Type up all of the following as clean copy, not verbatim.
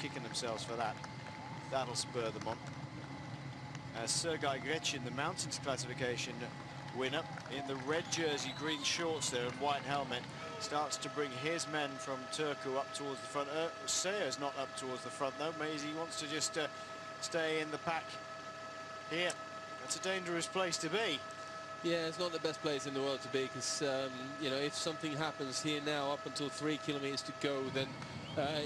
kicking themselves for that. That'll spur them on. Sergei Grechin, the mountains classification winner, in the red jersey, green shorts there and white helmet, starts to bring his men from Turku up towards the front. Sayer's not up towards the front though. Maisie wants to just stay in the pack here. That's a dangerous place to be. Yeah, it's not the best place in the world to be, because you know, if something happens here now up until 3 kilometers to go, then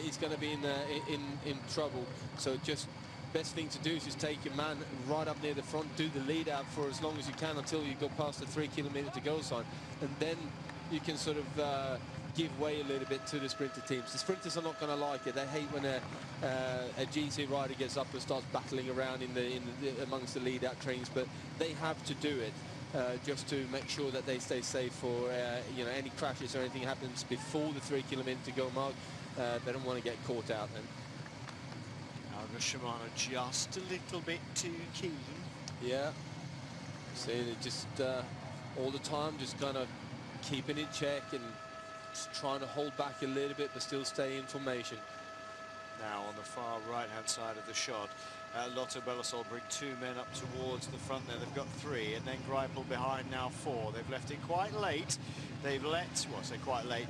he's going to be in trouble. So just best thing to do is just take your man right up near the front, do the lead out for as long as you can until you go past the 3 kilometer to go sign, and then you can sort of give way a little bit to the sprinter teams. The sprinters are not going to like it. They hate when a GC rider gets up and starts battling around amongst the lead out trains, but they have to do it just to make sure that they stay safe for you know, any crashes or anything happens before the 3 kilometer to go mark. They don't want to get caught out then. Shimano just a little bit too keen. Yeah. See, they just all the time just kind of keeping in check and just trying to hold back a little bit but still stay in formation. Now on the far right hand side of the shot, Lotto Belisol bring 2 men up towards the front there. They've got 3, and then Greipel behind now 4. They've left it quite late. They've let, well, I say quite late,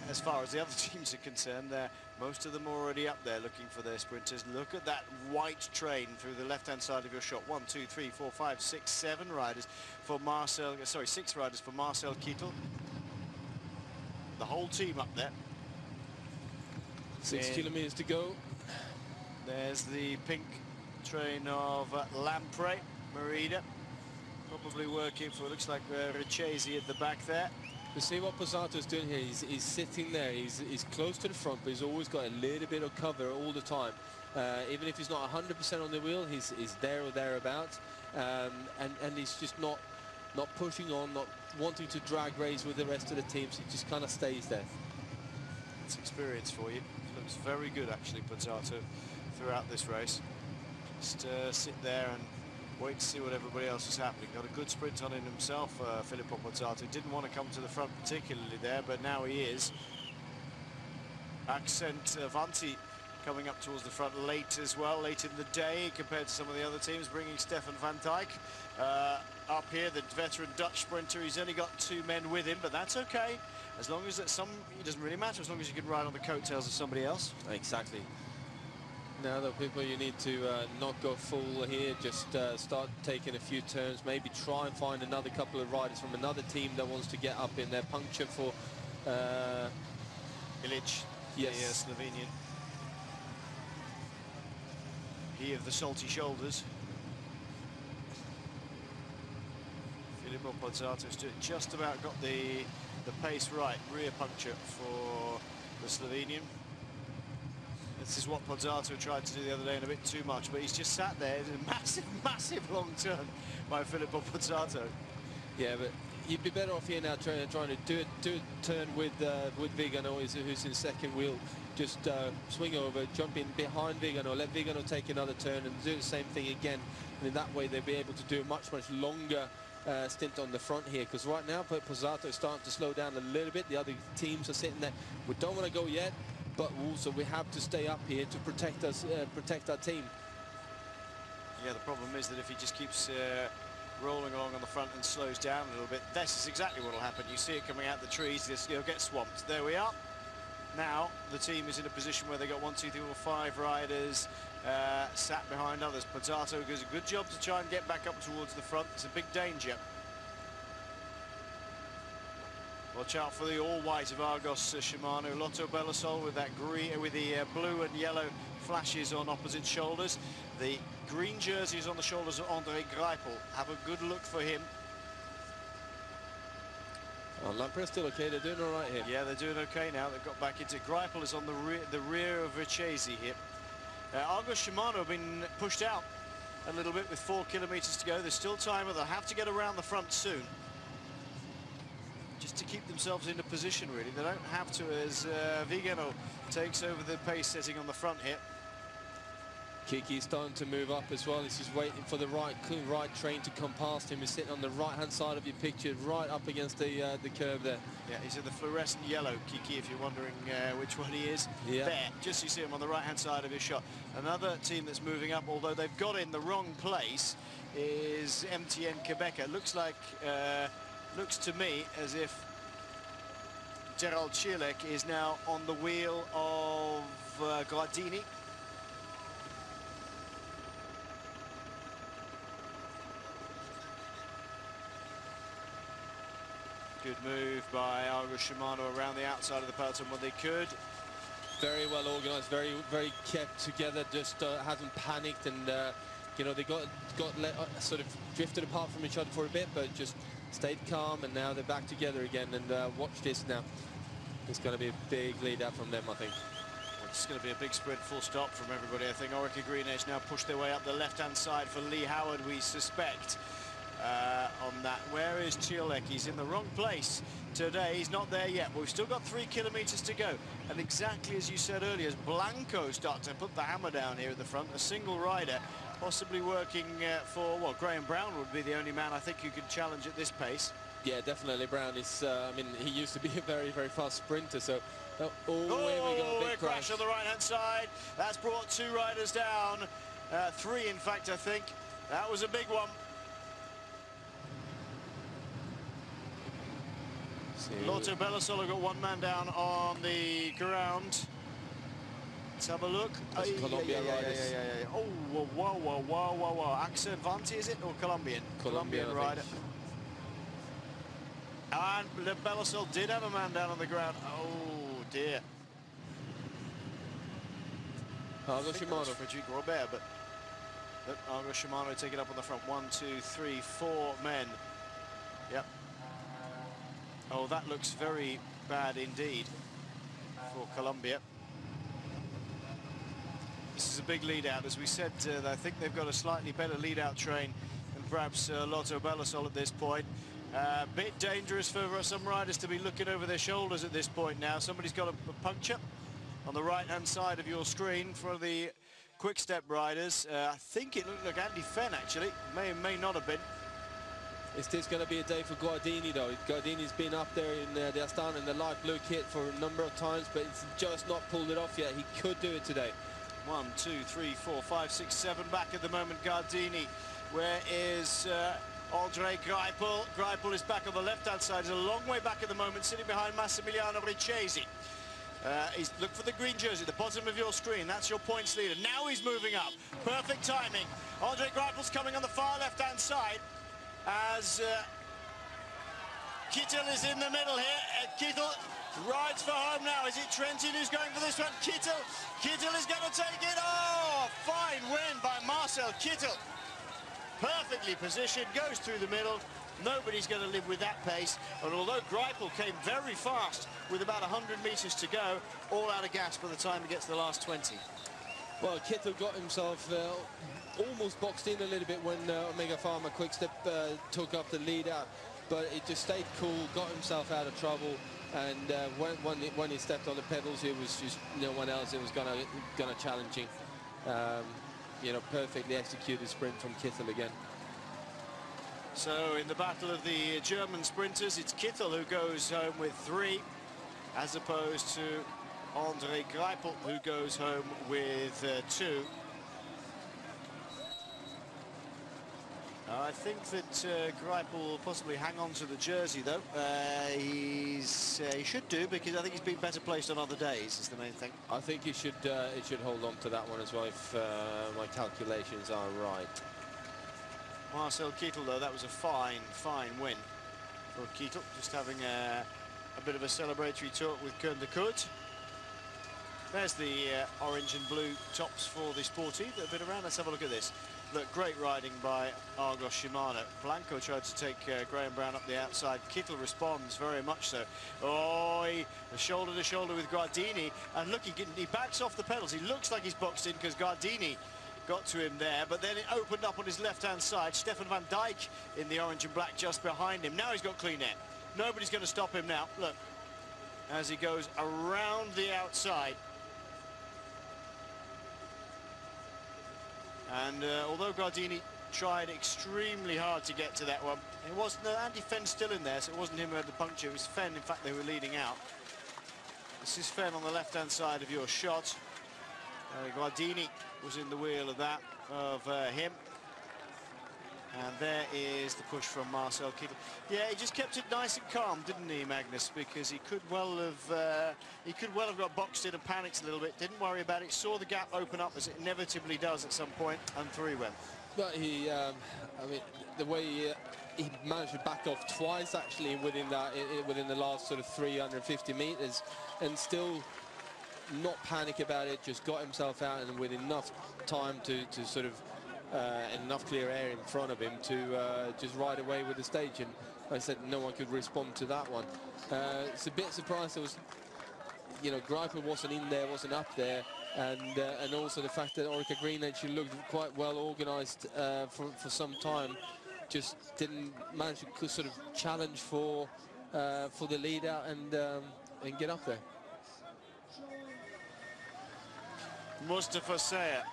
as far as the other teams are concerned, most of them are already up there looking for their sprinters. Look at that white train through the left-hand side of your shot. 1, 2, 3, 4, 5, 6, 7 riders for Marcel. Sorry, 6 riders for Marcel Kittel. The whole team up there. 6 kilometers to go. There's the pink train of Lampre, Merida. Probably working for, looks like Richesi at the back there. You see what Pozzato's doing here. He's sitting there. He's close to the front, but he's always got a little bit of cover all the time. Even if he's not 100% on the wheel, he's there or thereabouts, and he's just not pushing on, not wanting to drag race with the rest of the teams. He just kind of stays there. It's experience for you. Looks very good actually, Pozzato, throughout this race. Just sit there and wait to see what everybody else is happening. Got a good sprint on him himself, Filippo Pozzato. Didn't want to come to the front particularly there, but now he is. Accent Vanti coming up towards the front late as well, late in the day compared to some of the other teams, bringing Stefan van Dijk up here, the veteran Dutch sprinter. He's only got 2 men with him, but that's okay. As long as it doesn't really matter, as long as you can ride on the coattails of somebody else. Exactly. Now though, people, you need to not go full here, just start taking a few turns, maybe try and find another couple of riders from another team that wants to get up in there. Puncture for Ilic, yes, the Slovenian. He of the salty shoulders. Filippo Pozzato's just about got the pace right. Rear puncture for the Slovenian. This is what Pozzato tried to do the other day and a bit too much, but he's just sat there. It's a massive, massive long turn by Filippo Pozzato. Yeah, but you'd be better off here now trying to do a turn with Vigano, who's in second wheel. Just swing over, jump in behind Vigano, let Vigano take another turn and do the same thing again. And in that way, they'll be able to do a much longer stint on the front here, because right now Pozzato is starting to slow down a little bit. The other teams are sitting there. We don't want to go yet, but also we have to stay up here to protect us, protect our team. Yeah, the problem is that if he just keeps rolling along on the front and slows down a little bit, this is exactly what will happen. You see it coming out the trees, he'll get swamped. There we are. Now the team is in a position where they got 1, 2, 3, 4, 5 riders sat behind others. Pozzato does a good job to try and get back up towards the front. It's a big danger. Watch out for the all-white of Argos Shimano. Lotto Belisol with that green, with the blue and yellow flashes on opposite shoulders. The green jerseys on the shoulders of André Greipel. Have a good look for him. Oh, Lampre's still okay. They're doing all right here. Yeah, they're doing okay now. They've got back into Greipel is on the rear of Richesi here. Argos Shimano have been pushed out a little bit with 4 kilometers to go. There's still time, but they'll have to get around the front soon, just to keep themselves in a position, really. They don't have to, as Vigano takes over the pace setting on the front here. Kiki's starting to move up as well. He's just waiting for the right train to come past him. He's sitting on the right-hand side of your picture, right up against the curve there. Yeah, he's in the fluorescent yellow, Kiki, if you're wondering which one he is. Yeah. There, just you see him on the right-hand side of his shot. Another team that's moving up, although they've got in the wrong place, is MTN Quebec. Looks like, looks to me as if Gerald Cielek is now on the wheel of Gradini. Good move by Argo Shimano around the outside of the peloton when they could. Very well organised, very kept together, just hasn't panicked, and you know, they got sort of drifted apart from each other for a bit, but just stayed calm, and now they're back together again. And watch this now. It's going to be a big lead out from them, I think. Well, it's going to be a big sprint, full stop from everybody. I think Orica Green Edge now push their way up the left-hand side for Lee Howard, we suspect. On that, where is Cielek? He's in the wrong place today. He's not there yet, but we've still got 3 kilometers to go. And exactly as you said earlier, as Blanco starts to put the hammer down here at the front, a single rider, possibly working for, well, Graham Brown would be the only man I think who could challenge at this pace. Yeah, definitely. Brown is, I mean, he used to be a very fast sprinter, so here we go, big crash on the right-hand side. That's brought 2 riders down, 3 in fact, I think. That was a big one. Lotto Bellasolo got 1 man down on the ground. Let's have a look. Colombia riders. Yeah. Oh, whoa. Axel Vanti, is it? Or Colombian? Colombian rider. And Bellasol did have a man down on the ground. Oh, dear. Argo Shimano. Frederic Robert, but Argo Shimano taking up on the front. 1, 2, 3, 4 men. Yep. Oh, that looks very bad indeed for Colombia. This is a big lead out. As we said, I think they've got a slightly better lead out train than perhaps Lotto Bellasol at this point. Bit dangerous for some riders to be looking over their shoulders at this point now. Somebody's got a puncture on the right-hand side of your screen for the quick step riders. I think it looked like Andy Fenn, actually. May not have been. Is this going to be a day for Guardini, though? Guardini's been up there in the Astana in the light blue kit for a number of times, but it's just not pulled it off yet. He could do it today. 1, 2, 3, 4, 5, 6, 7 back at the moment. Gardini. Where is Andre Greipel? Greipel is back on the left-hand side. He's a long way back at the moment, sitting behind Massimiliano Riccesi. He's look for the green jersey at the bottom of your screen. That's your points leader. Now he's moving up. Perfect timing. Andre Greipel's coming on the far left-hand side as Kittel is in the middle here. Kittel rides for home now. Is it Trentin who's going for this one? Kittel is going to take it. Oh, fine win by Marcel Kittel. Perfectly positioned, goes through the middle. Nobody's going to live with that pace. And although Greipel came very fast with about 100 meters to go, all out of gas by the time he gets to the last 20. Well, Kittel got himself almost boxed in a little bit when Omega Pharma Quickstep took up the lead out, but it just stayed cool, got himself out of trouble, and when he stepped on the pedals, it was just no one else that was gonna challenge him. You know, perfectly executed sprint from Kittel again. So in the battle of the German sprinters, it's Kittel who goes home with 3, as opposed to Andre Greipel, who goes home with 2. I think that Greipel will possibly hang on to the jersey, though. He should do, because I think he's been better placed on other days, is the main thing. I think he should hold on to that one as well, if my calculations are right. Marcel Kittel, though, that was a fine win for Kittel. Just having a bit of a celebratory talk with Koen de Kort. There's the orange and blue tops for the Sporty that have been around. Let's have a look at this. Look, great riding by Argos Shimano. Blanco tried to take Graham Brown up the outside. Kittel responds very much so. Oh, shoulder to shoulder with Gardini. And look, he backs off the pedals. He looks like he's boxed in because Gardini got to him there. But then it opened up on his left-hand side. Stefan van Dijk in the orange and black just behind him. Now he's got clean air. Nobody's going to stop him now. Look, as he goes around the outside. And although Gardini tried extremely hard to get to that one, it wasn't Andy Fenn still in there, so it wasn't him who had the puncture. It was Fenn, in fact, they were leading out. This is Fenn on the left-hand side of your shot. Gardini was in the wheel of that, of him. And there is the push from Marcel Kittel. Yeah, he just kept it nice and calm, didn't he, Magnus? Because he could well have got boxed in and panicked a little bit. Didn't worry about it. Saw the gap open up as it inevitably does at some point, and through he went. But he, I mean, the way he managed to back off twice actually within the last sort of 350 meters, and still not panic about it. Just got himself out and with enough time to sort of. Enough clear air in front of him to just ride away with the stage, and like I said, no one could respond to that one. It's a bit surprised there was, you know, Greipel wasn't in there, wasn't up there, and also the fact that Orica Green actually looked quite well organised for some time, just didn't manage to sort of challenge for the lead out and get up there. Mustafa Sayar,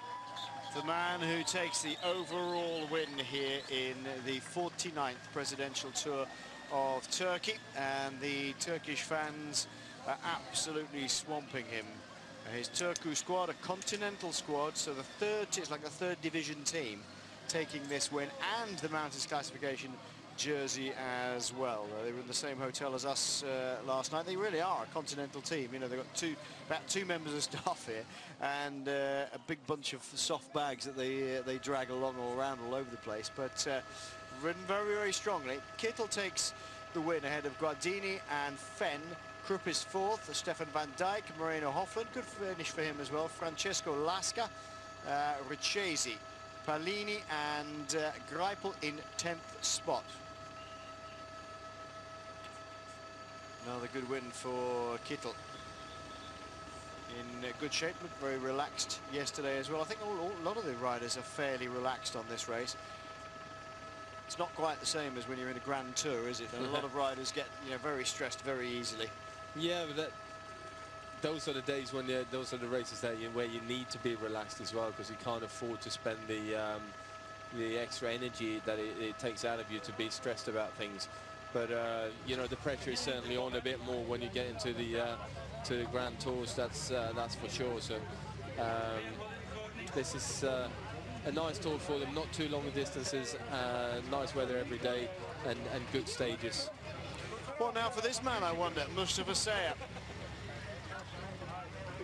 the man who takes the overall win here in the 49th Presidential Tour of Turkey, and the Turkish fans are absolutely swamping him. His Turku squad, a continental squad, so it's like the third division team taking this win, and the mountains classification jersey as well. They were in the same hotel as us last night. They really are a continental team. You know, they've got about two members of staff here, and a big bunch of soft bags that they drag along all around all over the place. But ridden very, very strongly. Kittel takes the win ahead of Gardini and Fenn. Krupp is fourth. Stefan van Dijk, Moreno Hoffman, good finish for him as well. Francesco Lasca, Richesi, Palini and Greipel in 10th spot. Another good win for Kittel. In good shape, looked very relaxed yesterday as well. I think a lot of the riders are fairly relaxed on this race. It's not quite the same as when you're in a Grand Tour, is it? And a lot of riders get, you know, very stressed very easily. Yeah, but those are the days when those are the races where you need to be relaxed as well, because you can't afford to spend the extra energy that it takes out of you to be stressed about things. But you know, the pressure is certainly on a bit more when you get into the Grand Tours. That's for sure. So this is a nice tour for them. Not too long distances, nice weather every day, and good stages. What now for this man, I wonder, Mustafa Sayar?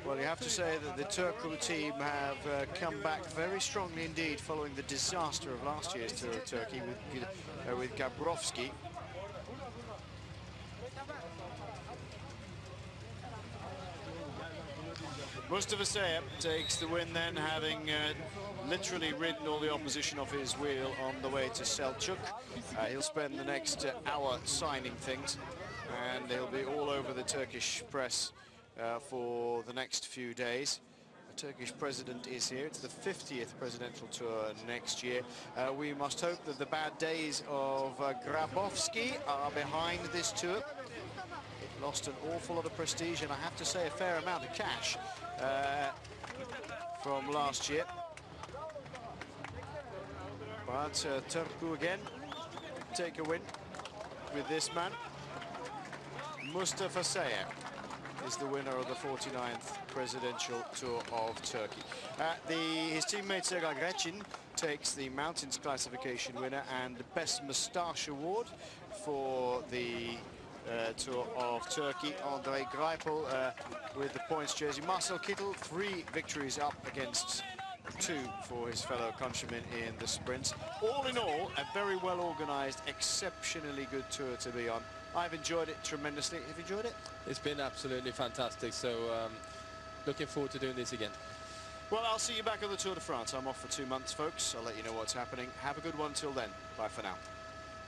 Well, you have to say that the Turku team have come back very strongly indeed following the disaster of last year's Tour of Turkey with Gabrovski. Mustafa Sayar takes the win then, having literally ridden all the opposition off his wheel on the way to Selçuk. He'll spend the next hour signing things, and he'll be all over the Turkish press for the next few days. The Turkish president is here. It's the 50th Presidential Tour next year. We must hope that the bad days of Grabowski are behind this tour. It lost an awful lot of prestige, and I have to say a fair amount of cash from last year. But Turku again take a win with this man. Mustafa Sayar is the winner of the 49th Presidential Tour of Turkey. His teammate Sergei Grechin takes the mountains classification winner and the best moustache award for the Tour of Turkey. André Greipel with the points jersey. Marcel Kittel, 3 victories up against 2 for his fellow countrymen in the sprints. All in all, a very well organised, exceptionally good tour to be on. I've enjoyed it tremendously. Have you enjoyed it? It's been absolutely fantastic. So looking forward to doing this again. Well, I'll see you back on the Tour de France. I'm off for 2 months, folks. I'll let you know what's happening. Have a good one till then. Bye for now.